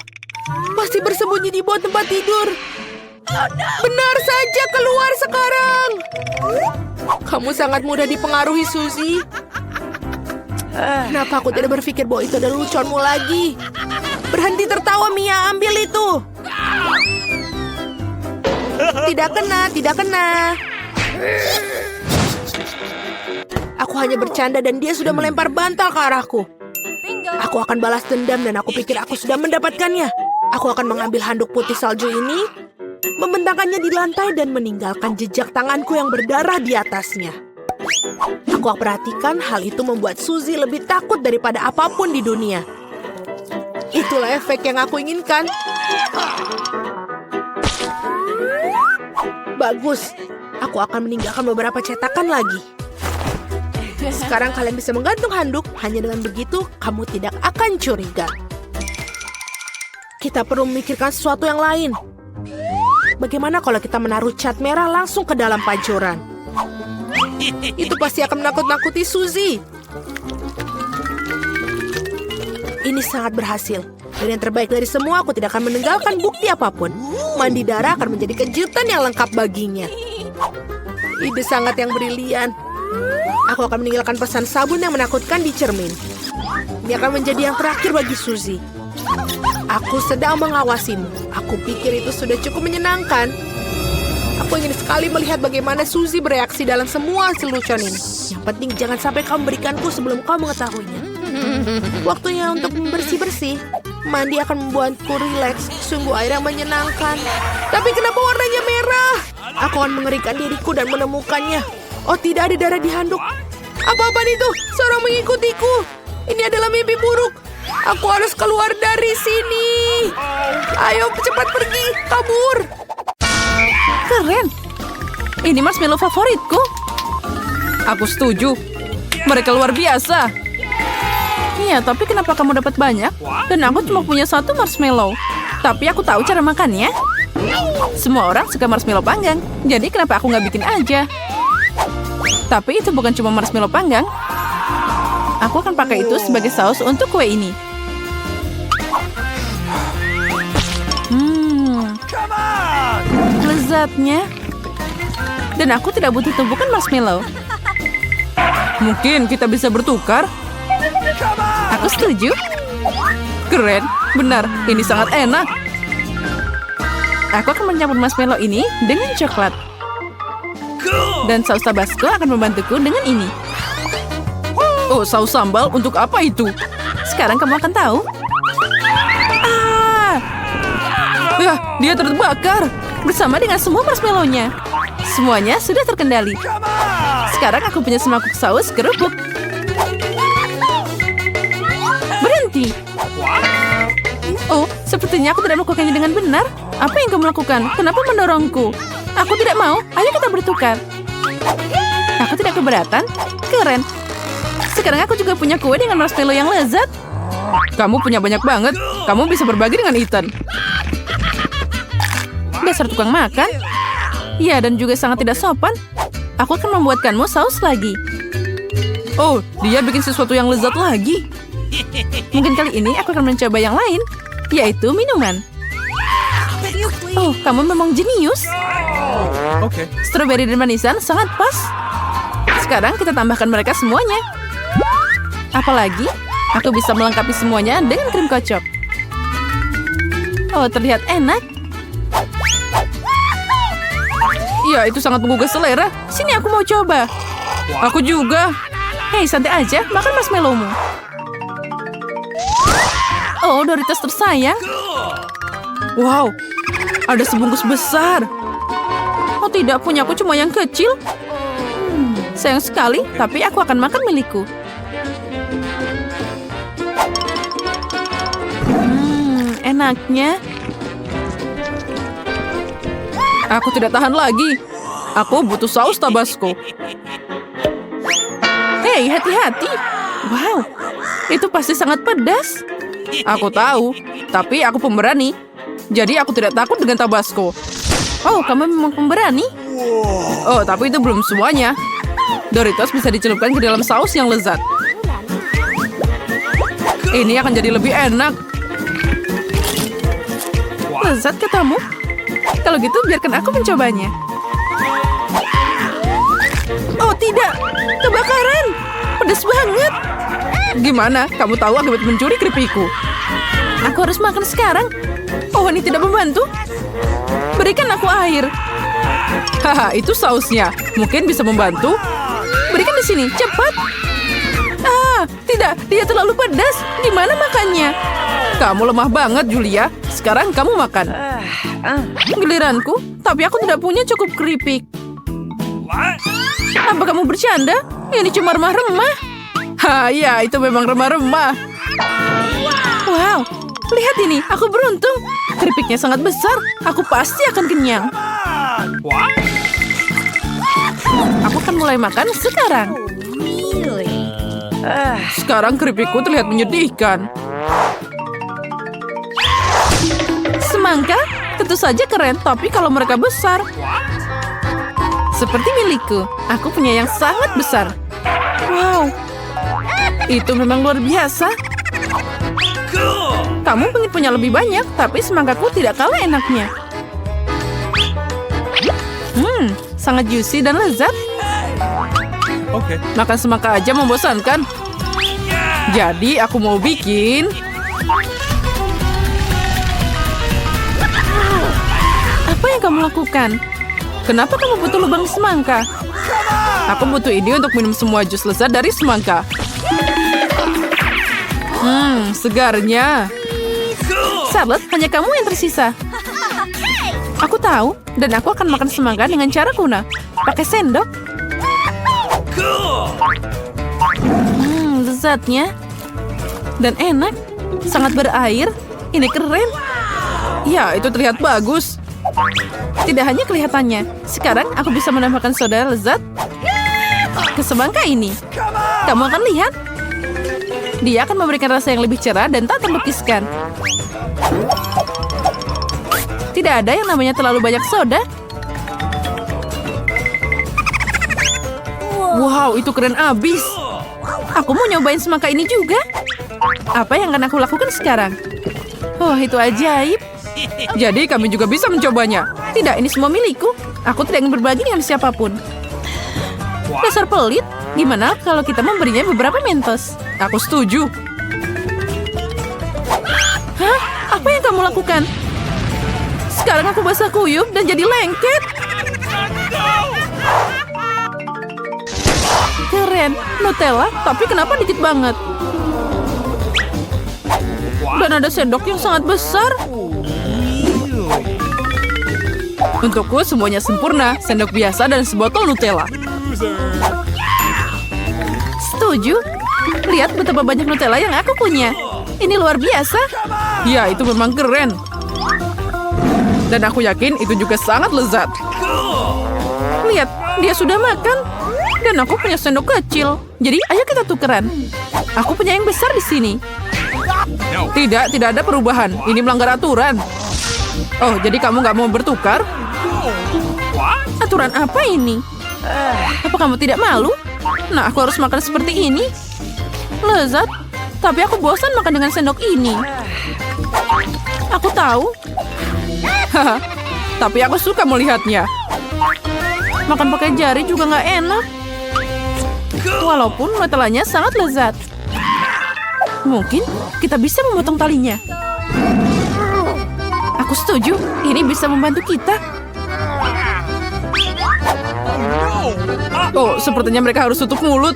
Pasti bersembunyi di bawah tempat tidur. Benar saja, keluar sekarang. Kamu sangat mudah dipengaruhi, Suzy. Kenapa aku tidak berpikir bahwa itu adalah leluconmu lagi? Berhenti tertawa, Mia. Ambil itu. Tidak kena, tidak kena. Aku hanya bercanda dan dia sudah melempar bantal ke arahku. Aku akan balas dendam dan aku pikir aku sudah mendapatkannya. Aku akan mengambil handuk putih salju ini, membentangkannya di lantai dan meninggalkan jejak tanganku yang berdarah di atasnya. Aku perhatikan hal itu membuat Suzy lebih takut daripada apapun di dunia. Itulah efek yang aku inginkan. Bagus, aku akan meninggalkan beberapa cetakan lagi. Sekarang kalian bisa menggantung handuk. Hanya dengan begitu, kamu tidak akan curiga. Kita perlu memikirkan sesuatu yang lain. Bagaimana kalau kita menaruh cat merah langsung ke dalam pancuran? Itu pasti akan menakut-nakuti Suzy. Ini sangat berhasil. Dan yang terbaik dari semua, aku tidak akan meninggalkan bukti apapun. Mandi darah akan menjadi kejutan yang lengkap baginya. Ide sangat yang brilian. Aku akan meninggalkan pesan sabun yang menakutkan di cermin. Ini akan menjadi yang terakhir bagi Suzy. Aku sedang mengawasimu. Aku pikir itu sudah cukup menyenangkan. Aku ingin sekali melihat bagaimana Suzy bereaksi dalam semua lelucon ini. Yang penting jangan sampai kau memberikanku sebelum kau mengetahuinya. Waktunya untuk bersih-bersih. Mandi akan membuatku rileks. Sungguh air yang menyenangkan. Tapi kenapa warnanya merah? Aku akan mengerikan diriku dan menemukannya. Oh, tidak ada darah di handuk. Apa-apaan itu? Seorang mengikutiku. Ini adalah mimpi buruk. Aku harus keluar dari sini. Ayo cepat pergi, kabur. Keren. Ini marshmallow favoritku. Aku setuju. Mereka luar biasa. Iya, tapi kenapa kamu dapat banyak? Dan aku cuma punya satu marshmallow. Tapi aku tahu cara makannya. Semua orang suka marshmallow panggang. Jadi kenapa aku nggak bikin aja? Tapi itu bukan cuma marshmallow panggang. Aku akan pakai itu sebagai saus untuk kue ini. Lezatnya. Dan aku tidak butuh tumpukan marshmallow. Mungkin kita bisa bertukar. Aku setuju. Keren, benar. Ini sangat enak. Aku akan mencampur marshmallow ini dengan coklat. Dan saus tabasco akan membantuku dengan ini. Oh, saus sambal untuk apa itu? Sekarang kamu akan tahu. Dia terbakar bersama dengan semua marshmallow-nya. Semuanya sudah terkendali. Sekarang aku punya semangkuk saus kerupuk. Berhenti. Oh, sepertinya aku tidak melakukannya dengan benar. Apa yang kamu lakukan? Kenapa mendorongku? Aku tidak mau. Ayo kita bertukar. Aku tidak keberatan. Keren. Sekarang aku juga punya kue dengan marshmallow yang lezat. Kamu punya banyak banget. Kamu bisa berbagi dengan Ethan. Dasar tukang makan. Ya, dan juga sangat tidak sopan. Aku akan membuatkanmu saus lagi. Oh, dia bikin sesuatu yang lezat lagi. Mungkin kali ini aku akan mencoba yang lain, yaitu minuman. Oh, kamu memang jenius. Okay. Stroberi dan manisan sangat pas. Sekarang kita tambahkan mereka semuanya. Apalagi, aku bisa melengkapi semuanya dengan krim kocok. Oh, terlihat enak. Ya, itu sangat menggugah selera. Sini aku mau coba. Aku juga. Hei, santai aja. Makan marshmallow-mu. Oh, Doritos tersayang. Wow, ada sebungkus besar. Oh tidak, punyaku cuma yang kecil. Sayang sekali, tapi aku akan makan milikku. Enaknya. Aku tidak tahan lagi. Aku butuh saus Tabasco. Hei, hati-hati. Wow, itu pasti sangat pedas. Aku tahu, tapi aku pemberani. Jadi aku tidak takut dengan Tabasco. Oh, kamu memang pemberani? Oh, tapi itu belum semuanya. Doritos bisa dicelupkan ke dalam saus yang lezat. Ini akan jadi lebih enak. Lezat katamu? Kalau gitu biarkan aku mencobanya. Oh tidak, kebakaran. Pedas banget. Gimana? Kamu tahu akibat mencuri keripikku. Aku harus makan sekarang. Oh, ini tidak membantu. Berikan aku air. Haha, itu sausnya. Mungkin bisa membantu. Berikan di sini, cepat. Ah, tidak, dia terlalu pedas. Gimana makannya? Kamu lemah banget, Julia. Sekarang kamu makan. Giliranku, tapi aku tidak punya cukup keripik. What? Apa kamu bercanda? Ini cuma remah-remah. Ha, ya, itu memang remah-remah. Wow, lihat ini, aku beruntung. Keripiknya sangat besar. Aku pasti akan kenyang. What? Aku akan mulai makan sekarang. Sekarang keripikku terlihat menyedihkan. Semangka? Tentu saja keren, tapi kalau mereka besar. Seperti milikku, aku punya yang sangat besar. Wow, itu memang luar biasa. Cool. Kamu ingin punya lebih banyak, tapi semangkaku tidak kalah enaknya. Sangat juicy dan lezat. Okay. Makan semangka aja membosankan. Jadi aku mau bikin... Apa yang kamu lakukan? Kenapa kamu butuh lubang semangka? Aku butuh ini untuk minum semua jus lezat dari semangka. Segarnya. Charlotte, hanya kamu yang tersisa. Aku tahu, dan aku akan makan semangka dengan cara kuna. Pakai sendok. Cool. Lezatnya. Dan enak. Sangat berair. Ini keren. Ya, itu terlihat bagus. Tidak hanya kelihatannya. Sekarang aku bisa menambahkan soda lezat ke semangka ini. Kamu akan lihat. Dia akan memberikan rasa yang lebih cerah dan tak terlukiskan. Tidak ada yang namanya terlalu banyak soda. Wow, itu keren abis. Aku mau nyobain semangka ini juga. Apa yang akan aku lakukan sekarang? Oh, itu ajaib. Jadi kami juga bisa mencobanya. Tidak, ini semua milikku. Aku tidak ingin berbagi dengan siapapun. Dasar pelit. Gimana kalau kita memberinya beberapa Mentos? Aku setuju. Hah? Apa yang kamu lakukan? Sekarang aku basah kuyup dan jadi lengket. Keren. Nutella, tapi kenapa dikit banget? Dan ada sendok yang sangat besar. Untukku semuanya sempurna. Sendok biasa dan sebotol Nutella. Setuju. Lihat betapa banyak Nutella yang aku punya. Ini luar biasa. Ya, itu memang keren. Dan aku yakin itu juga sangat lezat. Lihat, dia sudah makan. Dan aku punya sendok kecil. Jadi, ayo kita tukeran. Aku punya yang besar di sini. Tidak ada perubahan. Ini melanggar aturan. Oh, jadi kamu nggak mau bertukar? Aturan apa ini? Apa kamu tidak malu? Nah, aku harus makan seperti ini. Lezat, tapi aku bosan makan dengan sendok ini. Aku tahu. Haha, tapi aku suka melihatnya. Makan pakai jari juga nggak enak. Walaupun Nutellanya sangat lezat. Mungkin kita bisa memotong talinya. Aku setuju, ini bisa membantu kita. Oh, sepertinya mereka harus tutup mulut.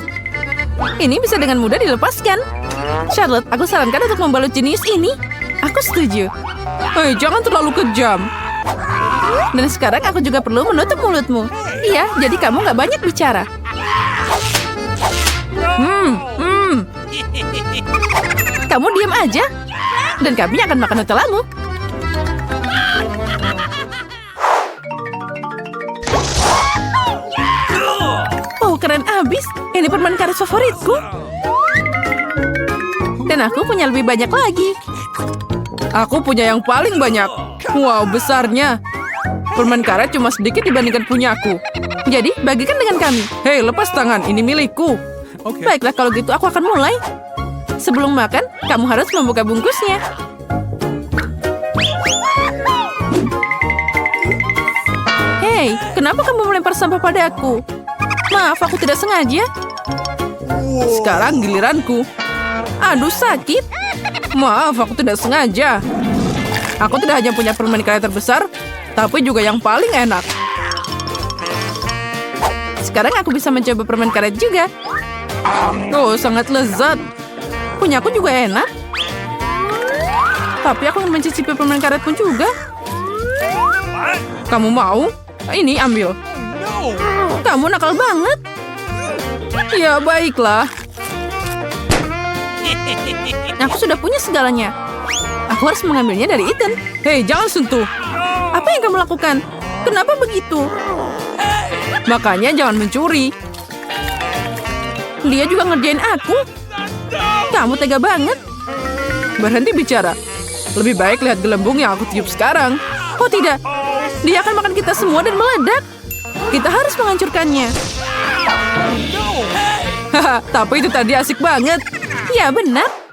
Ini bisa dengan mudah dilepaskan. Charlotte, aku sarankan untuk membalut jenius ini. Aku setuju. Hei, jangan terlalu kejam. Dan sekarang aku juga perlu menutup mulutmu. Iya, jadi kamu nggak banyak bicara. Kamu diam aja. Dan kami akan makan Nutellamu. Oh, keren abis. Ini permen karet favoritku. Dan aku punya lebih banyak lagi. Aku punya yang paling banyak. Wow, besarnya. Permen karet cuma sedikit dibandingkan punyaku. Jadi, bagikan dengan kami. Hei, lepas tangan. Ini milikku. Okay. Baiklah, kalau gitu aku akan mulai. Sebelum makan, kamu harus membuka bungkusnya. Hei, kenapa kamu melempar sampah padaku? Maaf, aku tidak sengaja. Sekarang giliranku. Aduh, sakit. Maaf, aku tidak sengaja. Aku tidak hanya punya permen karet terbesar, tapi juga yang paling enak. Sekarang aku bisa mencoba permen karet juga. Oh, sangat lezat. Punyaku juga enak. Tapi aku ingin mencicipi permen karet pun juga. Kamu mau? Ini ambil. Kamu nakal banget. Ya, baiklah. Aku sudah punya segalanya. Aku harus mengambilnya dari Ethan. Hei, jangan sentuh. Apa yang kamu lakukan? Kenapa begitu? Makanya jangan mencuri. Dia juga ngerjain aku. Kamu tega banget. Berhenti bicara. Lebih baik lihat gelembung yang aku tiup sekarang. Oh tidak, dia akan makan kita semua dan meledak. Kita harus menghancurkannya. Haha, tapi itu tadi asik banget. Ya benar.